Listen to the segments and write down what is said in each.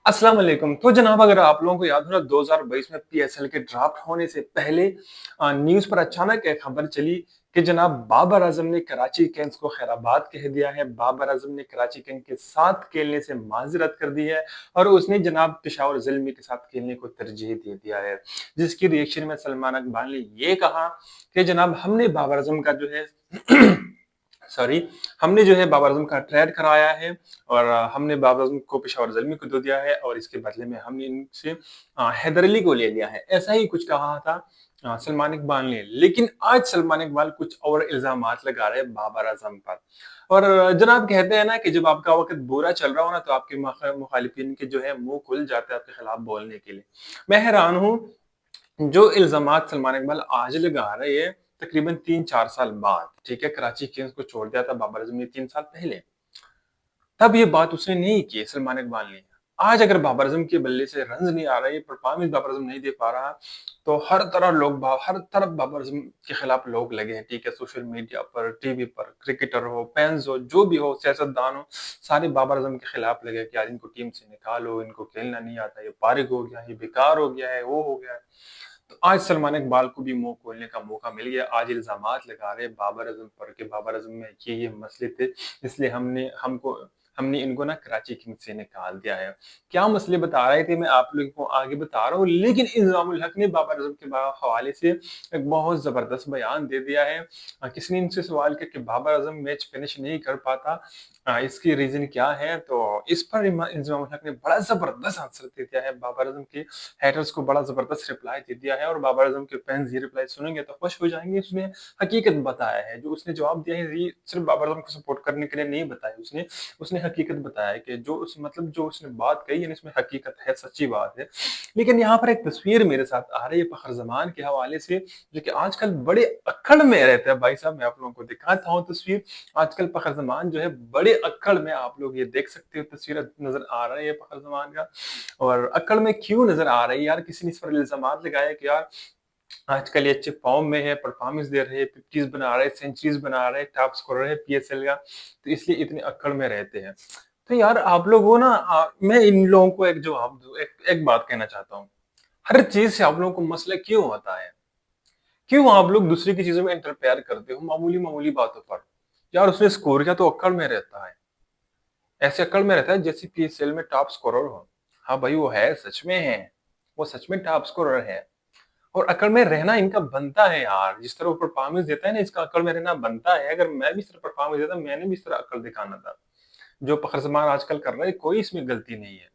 अस्सलाम वालेकुम। तो जनाब अगर आप लोगों को याद हो ना 2022 में पीएसएल के ड्राफ्ट होने से पहले न्यूज़ पर अचानक एक खबर चली कि जनाब बाबर आजम ने कराची किंग्स को खैराबाद कह दिया है। बाबर आजम ने कराची किंग्स के साथ खेलने से माज़रत कर दी है और उसने जनाब पेशावर ज़ल्मी के साथ खेलने को तरजीह दे दिया है। जिसकी रिएक्शन में सलमान अकबर ने ये कहा कि जनाब हमने बाबर आजम का जो है सॉरी हमने जो है बाबर आजम का ट्रेड कराया है और हमने बाबर आजम को पेशावर ज़ल्मी को दे दिया है और इसके बदले में हमने इनसे हैदर अली को ले लिया है। ऐसा ही कुछ कहा था सलमान इकबाल ने। लेकिन आज सलमान इकबाल कुछ और इल्ज़ामात लगा रहे हैं बाबर आजम पर। और जनाब कहते हैं ना कि जब आपका वक़्त बुरा चल रहा हो ना तो आपके मुखालिफिन के जो है मुँह खुल जाते हैं आपके खिलाफ बोलने के लिए। मैं हैरान हूँ जो इल्ज़ामात सलमान इकबाल आज लगा रहे हैं तकरीबन 3-4 साल बाद, ठीक है? कराची किंग्स को छोड़ दिया था बाबर आज़म ने 3 साल पहले। तब ये बात उसने नहीं की सलमान इकबाल ने। आज अगर बाबर आज़म के बल्ले से रन्स नहीं आ रहे, परफॉर्मेंस बाबर आज़म नहीं दे पा रहा, तो हर तरफ बाबर आज़म के खिलाफ लोग लगे हैं, ठीक है? सोशल मीडिया पर, टीवी पर, क्रिकेटर हो, फैन्स हो, जो भी हो, सियासतदान हो, सारे बाबर आज़म के खिलाफ लगे कि यार इनको टीम से निकालो, इनको खेलना नहीं आता, ये फारिग हो गया, ये बेकार हो गया है, वो हो गया है। तो आज सलमान इकबाल को भी मुँह खोलने का मौका मिल गया। आज इल्ज़ामात लगा रहे हैं बाबर आज़म पर कि बाबर आज़म में ये मसले थे, इसलिए हमने इनको ना कराची किंग्स से निकाल दिया है। क्या मसले बता रहे थे मैं आप लोगों को आगे बता रहा हूँ, लेकिन इंज़ामुल हक ने बाबर आज़म के हवाले से एक बहुत ज़बरदस्त बयान दे दिया है। किसी ने इनसे सवाल किया कि बाबर आज़म मैच फिनिश नहीं कर पाता इसकी रीज़न क्या है? तो इस पर इंज़ामुल हक ने बड़ा ज़बरदस्त आंसर दे दिया है। बाबर आज़म के हैटर्स को बड़ा ज़बरदस्त रिप्लाई दे दिया है और बाबर आज़म के फैन्स ये रिप्लाई सुनेंगे तो खुश हो जाएँगे। उसने हकीकत बताया है, जो उसने जवाब दिया है ये सिर्फ़ बाबर आज़म को सपोर्ट करने के लिए नहीं बताया उसने, उसने हकीकत बताया है कि जो उसने बात कही है ना इसमें हकीकत है, सच्ची बात है। लेकिन यहाँ पर एक तस्वीर मेरे साथ आ रही है फ़खर ज़मान के हवाले से, जो कि आजकल बड़े अक्कड़ में रहता है भाई साहब, मैं आप लोगों को दिखाता हूँ तस्वीर। आजकल फ़खर ज़मान जो है बड़े अक्कड़ में, आप लोग ये देख सकते हो तस्वीर नज़र आ रही है फ़खर ज़मान का। और अक्कड़ में क्यों नज़र आ रही है यार? किसी ने इस पर इल्ज़ामात लगाया कि यार आजकल ये अच्छे फ़ॉर्म में है, परफ़ॉर्मेंस दे रहे हैं, 50s बना रहे हैं, सेंचुरीज़ बना रहे हैं, टॉप स्कोरर है पीएसएल का, तो इसलिए इतने अक्कड़ में रहते हैं। तो यार आप लोग वो ना मैं इन लोगों को एक जवाब दूँ, एक एक बात कहना चाहता हूँ। हर चीज़ से आप लोगों को मसला क्यों होता है? क्यों आप लोग दूसरे की चीज़ों में इंटरफेयर करते हो मामूली-मामूली बातों पर? यार उसने स्कोर किया तो अक्कड़ में रहता है। ऐसे अक्कड़ में रहता है जैसे पीएसएल में टॉप स्कोरर हो। हाँ भाई वो है, सच में है। वो सच में टॉप स्कोरर है। और अकड़ में रहना इनका बनता है यार। जिस तरह वो परफॉर्मेंस देता है ना, इसका अकड़ में रहना बनता है। अगर मैं भी इस तरह परफॉर्मेंस देता, मैंने भी इस तरह अकड़ दिखाना था। जो फ़खर ज़मान आजकल कर रहा है, कोई इसमें गलती नहीं है।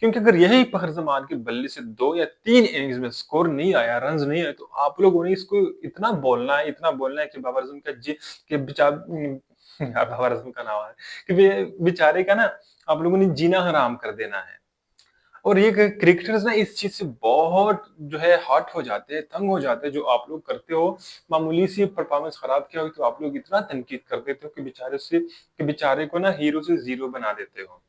क्योंकि अगर यही फ़खर ज़मान के बल्ले से 2 या 3 इनिंग्स में स्कोर नहीं आया, रन्स नहीं आए, तो आप लोगों ने इसको इतना बोलना है कि बाबर आज़म का कि यार बाबर आज़म का नाम आ रहा है कि बेचारे का ना आप लोगों ने जीना हराम कर देना है। और ये क्रिकेटर्स ना इस चीज़ से बहुत जो है हर्ट हो जाते हैं, तंग हो जाते हैं, जो आप लोग करते हो। मामूली सी परफॉर्मेंस खराब किया हो तो आप लोग इतना तनकीद कर देते हो कि बेचारे को ना हीरो से ज़ीरो बना देते हो।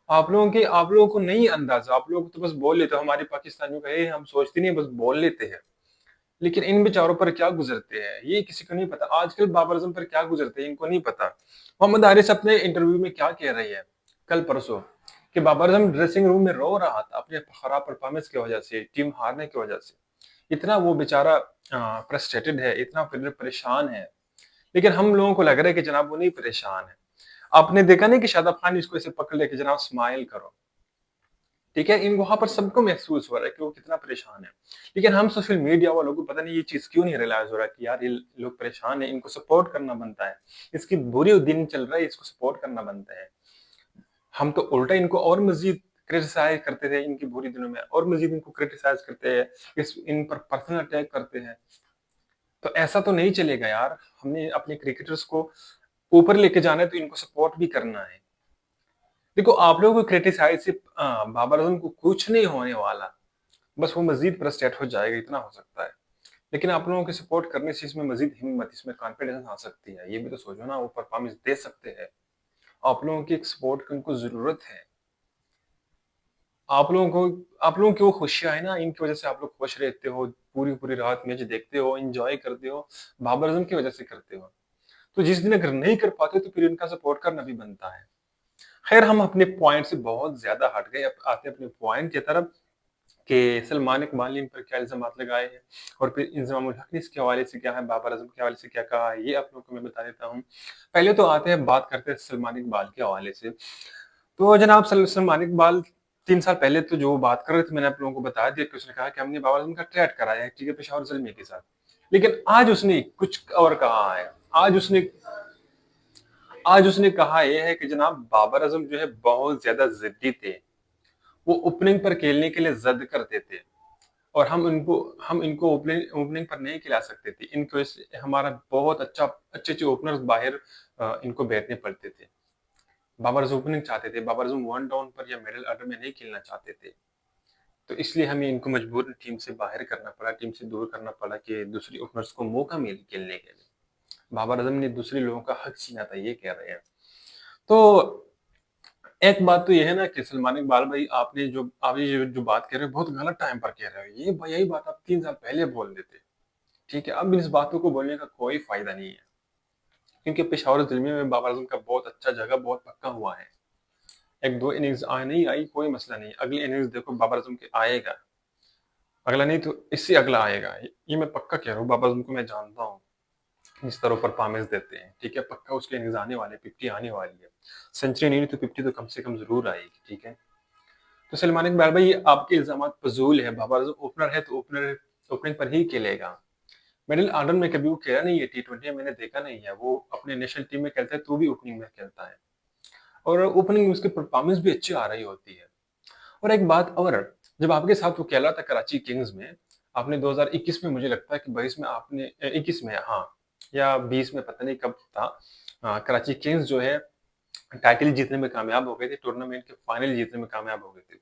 आप लोगों को नहीं अंदाज़ा, आप लोग तो बस बोल लेते हो, हमारे पाकिस्तानियों का ये हम सोचते नहीं है, बस बोल लेते हैं। लेकिन इन बेचारों पर क्या गुज़रते हैं, ये किसी को नहीं पता। आजकल बाबर आज़म पर क्या गुज़रते हैं, इनको नहीं पता। मोहम्मद हारिस अपने इंटरव्यू में क्या कह रही है, कल-परसों, कि बाबर आज़म ड्रेसिंग रूम में रो रहा था अपने खराब परफ़ॉर्मेंस की वज़ह से, टीम हारने की वज़ह से। इतना वो बेचारा फ्रस्ट्रेटेड है, इतना फिर परेशान है। लेकिन हम लोगों को लग रहा है कि जनाब वो नहीं परेशान है। आपने देखा नहीं कि शादाब खान इसको ऐसे पकड़ लिया कि जनाब स्माइल करो। ठीक है? इन वहाँ पर सबको महसूस हो रहा है कि वो कितना परेशान है। लेकिन हम सोशल मीडिया वालों को पता नहीं ये चीज़ क्यों नहीं रियलाइज़ हो रहा कि यार ये लोग परेशान हैं, इनको सपोर्ट करना बनता है। इसकी बुरी दिन चल रहा है, इसको सपोर्ट करना बनता है। हम तो उल्टा इनको और मज़ीद क्रिटिसाइज़ करते थे इनकी बुरी दिनों में और मज़ीद इनको क्रिटिसाइज़ करते हैं, इन पर पर्सनल अटैक करते हैं। तो ऐसा तो नहीं चलेगा यार। हमने अपने क्रिकेटर्स को ऊपर लेके जाना है तो इनको सपोर्ट भी करना है। देखो आप लोगों को क्रिटिसाइज़ से बाबर आज़म को कुछ नहीं होने वाला। बस वो मज़ीद फ्रस्ट्रेट हो जाएगा, इतना हो सकता है। लेकिन आप लोगों के सपोर्ट करने से इसमें मज़ीद हिम्मत, इसमें कॉन्फिडेंस आ सकती है। ये भी तो सोचो ना, वो परफ़ॉर्मेंस दे सकते हैं। आप लोगों की एक सपोर्ट की उनको ज़रूरत है। आप लोगों की वो खुशियाँ है ना, इनकी वज़ह से आप लोग खुश रहते हो, पूरी-पूरी रात मैच देखते हो, एन्जॉय करते हो, बाबर आज़म की वज़ह से करते हो। तो जिस दिन अगर नहीं कर पाते तो फिर इनका सपोर्ट करना भी बनता है। खैर हम अपने पॉइंट से बहुत ज़्यादा हट गए, अब आते हैं अपने पॉइंट की तरफ कि सलमान इकबाल ने इन पर क्या इल्ज़ामात लगाए हैं और फिर इंज़माम उल हक ने इसके हवाले से क्या है, बाबर आज़म के हवाले से क्या कहा है, ये आप लोगों को मैं बता देता हूँ। पहले तो आते हैं बात करते हैं सलमान इकबाल के हवाले से। तो जनाब सलमान इकबाल 3 साल पहले तो जो बात कर रहे थे मैंने आप लोगों को बता दिया कि उसने कहा कि हमने बाबर आज़म का ट्रैड कराया है, ठीक है, पेशावर ज़ल्मी के साथ। लेकिन आज उसने कुछ और कहा है। आज उसने कहा ये है कि जनाब बाबर आज़म जो है बहुत ज़्यादा ज़िद्दी थे। वो ओपनिंग पर खेलने के लिए ज़िद करते थे और हम इनको ओपनिंग पर नहीं खिला सकते थे। इनको इस हमारा बहुत अच्छे-अच्छे ओपनर्स बाहर इनको बैठने पड़ते थे। बाबर आज़म ओपनिंग चाहते थे। बाबर आज़म वन डाउन पर या मिडल ऑर्डर में नहीं खेलना चाहते थे। तो इसलिए हमें इनको मजबूरन टीम से बाहर करना पड़ा, टीम से दूर करना पड़ा कि दूसरी ओपनर्स को मौका मिले खेलने के लिए। बाबर आज़म ने दूसरे लोगों का हक छीना था, ये कह रहे हैं। तो एक बात तो ये है ना कि सलमान इकबाल भाई आप ये जो बात कह रहे हो बहुत गलत टाइम पर कह रहे हो। यही बात आप 3 साल पहले बोल देते। ठीक है? अब इस बातों को बोलने का कोई फ़ायदा नहीं है। क्योंकि पेशावर ज़ल्मी में बाबर आज़म का बहुत अच्छा जगह बहुत पक्का हुआ है। 1-2 इनिंग्स नहीं आई कोई मसला नहीं। अगली इनिंग्स देखो बाबर आज़म के आएगा। अगला नहीं तो इससे अगला आएगा। ये मैं पक्का कह रहा हूँ, बाबर आज़म को मैं जानता हूँ। किस तरह परफॉर्मेंस देते हैं। ठीक है? पक्का उसकी इनिंग्स आने वाले 50 आने वाली है। सेंचुरी नहीं तो 50 तो कम से कम ज़रूर आएगी। ठीक है? तो सलमान इकबाल भाई ये आपके इल्ज़ामात फ़ज़ूल है, बाबर आज़म ओपनर है तो ओपनिंग पर ही खेलेगा। मिडल ऑर्डर में कभी वो खेला नहीं है, टी20 में मैंने देखा नहीं है। वो अपने नेशनल टीम में खेलता है तो भी ओपनिंग में खेलता है और ओपनिंग में उसकी परफ़ॉर्मेंस भी अच्छी आ रही होती है। और एक बात और, जब आपके साथ वो खेला था कराची किंग्स में, आपने 2021 में मुझे लगता है कि 22 में आपने 21 में हाँ, या 20 में पता नहीं कब था। कराची किंग्स जो है टाइटल जीतने में कामयाब हो गए थे, टूर्नामेंट के फाइनल जीतने में कामयाब हो गए थे।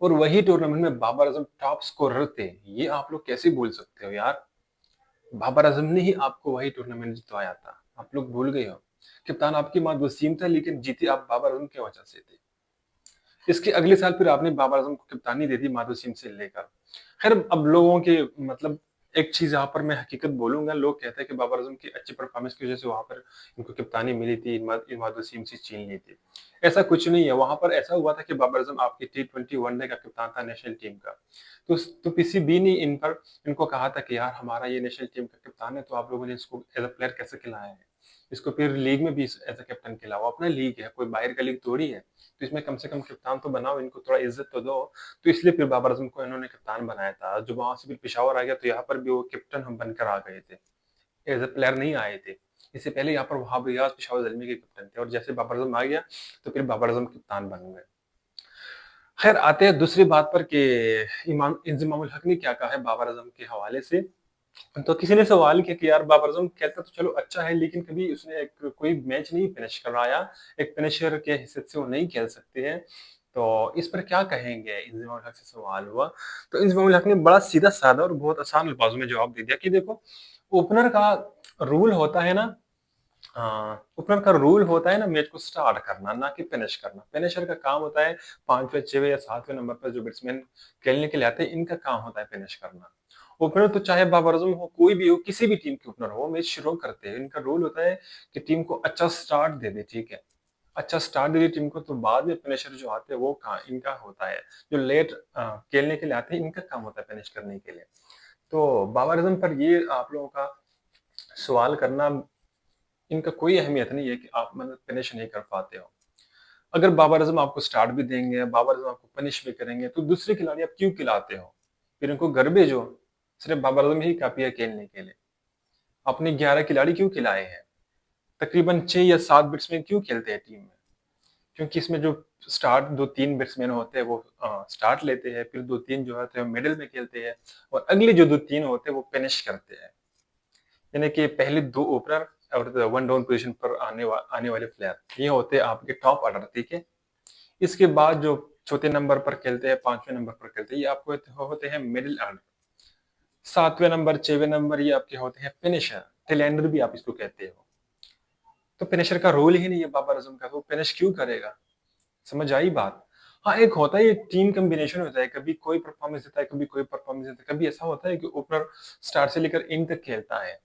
और वही टूर्नामेंट में बाबर आज़म टॉप स्कोरर थे। ये आप लोग कैसे भूल सकते हो यार? बाबर आज़म ने ही आपको वही टूर्नामेंट जितवाया था। आप लोग भूल गए हो। कप्तान आपकी माद वसीम था लेकिन जीते आप बाबर आज़म की वजह से थे। इसके अगले साल फिर आपने बाबर आज़म को कप्तानी दे दी माधो सिंह से लेकर। खैर अब लोगों के मतलब एक चीज़ यहाँ पर मैं हकीकत बोलूँगा, लोग कहते हैं कि बाबर आज़म की अच्छी परफ़ॉर्मेंस की वज़ह से वहाँ पर इनको कप्तानी मिली थी, इमाद वसीम से छीन ली थी। ऐसा कुछ नहीं है, वहाँ पर ऐसा हुआ था कि बाबर आज़म आपकी टी20 वनडे का कप्तान था नेशनल टीम का। तो पीसीबी ने इनको कहा था कि यार हमारा ये नेशनल टीम का कप्तान है, तो आप लोगों ने इसको एज़ अ प्लेयर कैसे खिलाया है? इसको फिर लीग में भी एज़ अ कैप्टन खिलाओ, अपना लीग है, कोई बाहर का लीग थोड़ी है। तो इसमें कम से कम कप्तान तो बनाओ, इनको थोड़ा इज़्ज़त तो दो। तो इसलिए फिर बाबर आज़म को इन्होंने कप्तान बनाया था। जब वहाँ से फिर पेशावर आ गया तो यहाँ पर भी वो कैप्टन हम बनकर आ गए थे। एज़ अ प्लेयर नहीं आए थे। इससे पहले यहाँ पर वहाब रियाज़ पेशावर ज़ल्मी के कैप्टन थे और जैसे बाबर आज़म आ गया तो फिर बाबर आज़म कप्तान बन गए। खैर आते हैं दूसरी बात पर कि इमाम इंज़माम उल हक ने क्या कहा है बाबर आज़म के हवाले से। तो किसी ने सवाल किया कि यार बाबर आज़म खेलता तो चलो अच्छा है लेकिन कभी उसने एक कोई मैच नहीं फिनिश करवाया। एक फिनिशर के हैसियत से वो नहीं खेल सकते हैं। तो इस पर क्या कहेंगे? इंज़माम उल हक से सवाल हुआ। तो इंज़माम उल हक ने बड़ा सीधा-साधा और बहुत आसान अल्फाज़ों में जवाब दे दिया कि देखो, ओपनर का रूल होता है ना, ओपनर का रूल होता है ना मैच को स्टार्ट करना, ना कि फिनिश करना। फिनिशर का काम होता है 5वें, 6वें या 7वें नंबर पर जो बैट्समैन खेलने के लिए आते हैं, इनका काम होता है फिनिश करना। ओपनर तो चाहे बाबर आज़म हो, कोई भी हो, किसी भी टीम के ओपनर हो, मैच शुरू करते हैं। इनका रोल होता है कि टीम को अच्छा स्टार्ट दे दे, ठीक है? अच्छा स्टार्ट दे दी टीम को तो बाद में फिनिशर जो आते हैं वो इनका होता है। जो लेट खेलने के लिए आते हैं, इनका काम होता है फिनिश करने के लिए। तो बाबर आज़म पर ये आप लोगों का सवाल करना, इनका कोई अहमियत नहीं है कि आप मतलब फिनिश नहीं कर पाते हो। अगर बाबर आज़म आपको स्टार्ट भी देंगे, बाबर आज़म आपको पनिश भी करेंगे, तो दूसरे खिलाड़ी आप क्यों खिलाते हो? फिर इनको घर भेजो, सिर्फ बाबर आज़म ही काफ़ी है खेलने के लिए। आपने 11 खिलाड़ी क्यों खिलाए हैं? तकरीबन 6 या 7 बैट्समैन क्यों खेलते हैं टीम में? क्योंकि इसमें जो स्टार्ट 2-3 बैट्समैन होते हैं वो स्टार्ट लेते हैं, फिर 2-3 जो होते हैं मिडल में खेलते हैं और अगले जो 2-3 होते हैं वो फिनिश करते हैं। यानी कि पहले 2 ओपनर और वन डाउन पोज़ीशन पर आने वाले प्लेयर, ये होते हैं आपके टॉप ऑर्डर, ठीक है? इसके बाद जो चौथे नंबर पर खेलते हैं, 5वें नंबर पर खेलते हैं, ये आपको होते हैं मिडल ऑर्डर। 7वें नंबर, 6वें नंबर ये आपके होते हैं फिनिशर, टेल एंडर भी आप इसको कहते हो। तो फिनिशर का रोल ही नहीं है बाबर आज़म का, तो वो फिनिश क्यों करेगा? समझ आई बात? हाँ, एक होता है ये टीम कॉम्बिनेशन होता है, कभी कोई परफॉर्मेंस देता है, कभी कोई परफॉर्मेंस देता है, कभी ऐसा होता है कि ओपनर स्टार्ट से लेकर एंड तक खेलता है।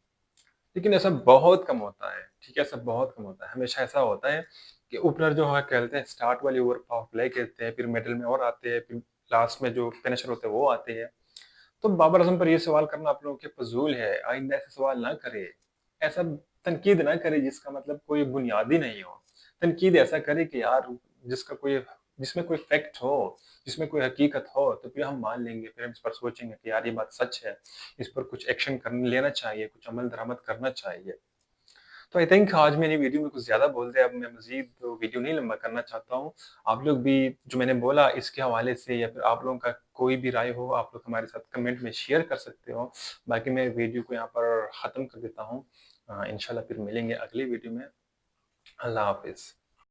लेकिन ऐसा बहुत कम होता है, ठीक है? ऐसा बहुत कम होता है। हमेशा ऐसा होता है कि ओपनर जो है खेलते हैं स्टार्ट वाली ओवर पावर प्ले खेलते हैं, फिर मिडल में और आते हैं, फिर लास्ट में जो फिनिशर होते हैं वो आते हैं। तो बाबर आजम पर ये सवाल करना आप लोगों के फजूल है, आइंदा ऐसे सवाल ना करे, ऐसा तनकीद ना करे जिसका मतलब कोई बुनियादी नहीं हो। तनकीद ऐसा करे कि यार जिसका कोई जिसमें कोई फैक्ट हो, जिसमें कोई हकीकत हो, तो फिर हम मान लेंगे, फिर हम इस पर सोचेंगे कि यार ये बात सच है, इस पर कुछ एक्शन करने लेना चाहिए, कुछ अमल दरामद करना चाहिए। तो आई थिंक आज मैंने वीडियो में कुछ ज़्यादा बोल दिया, अब मैं मज़ीद वीडियो नहीं लंबा करना चाहता हूँ। आप लोग भी जो मैंने बोला इसके हवाले से या फिर आप लोगों का कोई भी राय हो, आप लोग हमारे साथ कमेंट में शेयर कर सकते हो। बाकी मैं वीडियो को यहाँ पर ख़त्म कर देता हूँ। इंशाल्लाह फिर मिलेंगे अगली वीडियो में। अल्लाह हाफ़िज़।